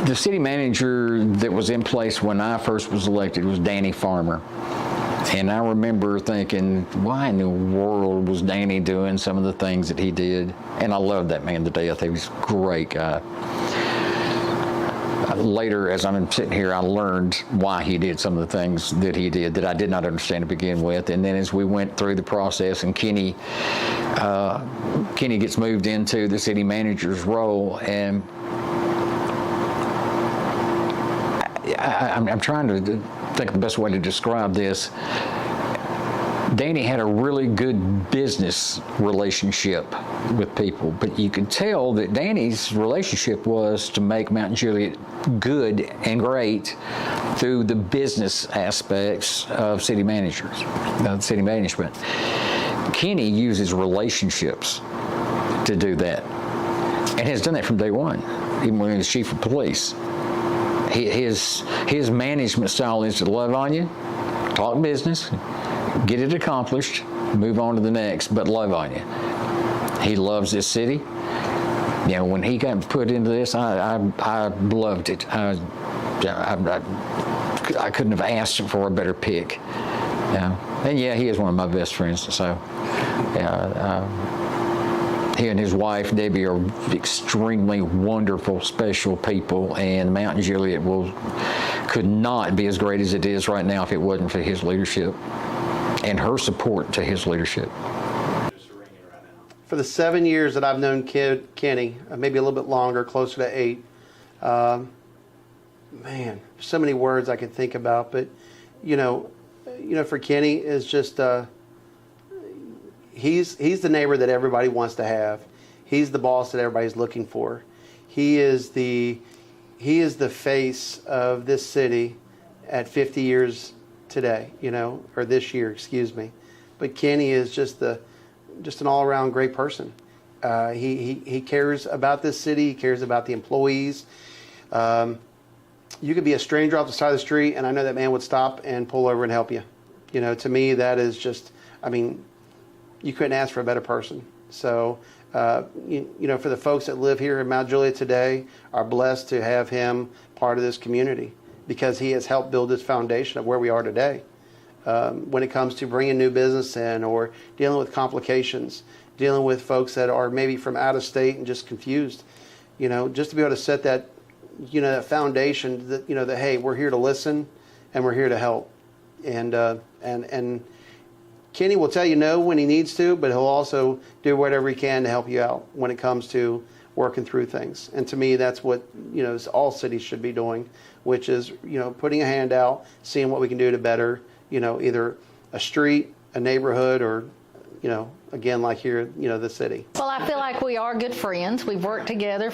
the city manager that was in place when I first was elected was Danny Farmer. And I remember thinking, why in the world was Danny doing some of the things that he did? And I loved that man to death. He was a great guy. Later, as I'm sitting here, I learned why he did some of the things that he did that I did not understand to begin with. And then as we went through the process and Kenny gets moved into the city manager's role, and I'm trying to think of the best way to describe this. Danny had a really good business relationship with people, but you could tell that Danny's relationship was to make Mountain Juliet good and great through the business aspects of city managers, city management. Kenny uses relationships to do that, and has done that from day one, even when he was chief of police. His management style is to love on you, talk business, get it accomplished, move on to the next, but love on you. He loves this city. You know, when he got put into this, I loved it. I couldn't have asked for a better pick. Yeah. And yeah, he is one of my best friends. So, yeah, he and his wife Debbie are extremely wonderful, special people, and Mountain Juliet could not be as great as it is right now if it wasn't for his leadership and her support to his leadership. For the 7 years that I've known Kenny, maybe a little bit longer, closer to 8, man, so many words I could think about, but for Kenny is just he's the neighbor that everybody wants to have. He's the boss that everybody's looking for. He is the face of this city at 50 years today, or this year, excuse me. But Kenny is just an all-around great person. He cares about this city. He cares about the employees. You could be a stranger off the side of the street, and I know that man would stop and pull over and help you. To me, that is just, you couldn't ask for a better person. So, for the folks that live here in Mount Juliet today are blessed to have him part of this community, because he has helped build this foundation of where we are today. When it comes to bringing new business in, or dealing with complications, dealing with folks that are maybe from out of state and just confused, just to be able to set that, that foundation that, that, hey, we're here to listen and we're here to help. And Kenny will tell you no when he needs to, but he'll also do whatever he can to help you out when it comes to working through things. And to me, that's what, all cities should be doing, which is, putting a hand out, seeing what we can do to better, either a street, a neighborhood, or, again, like here, the city. Well, I feel like we are good friends. We've worked together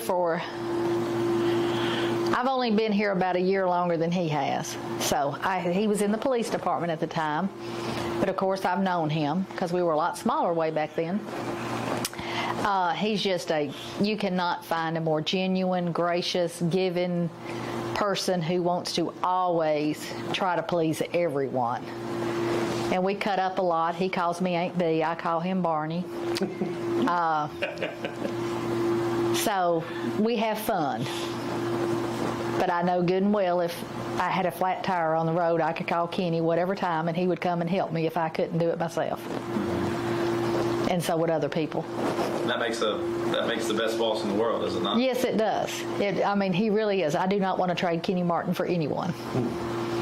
I've only been here about a year longer than he has. So he was in the police department at the time. But of course, I've known him because we were a lot smaller way back then. He's just you cannot find a more genuine, gracious, giving person who wants to always try to please everyone. And we cut up a lot. He calls me Aunt B. I call him Barney. So we have fun. But I know good and well if I had a flat tire on the road, I could call Kenny whatever time, and he would come and help me if I couldn't do it myself. And so would other people. That makes the best boss in the world, does it not? Yes, it does. He really is. I do not want to trade Kenny Martin for anyone.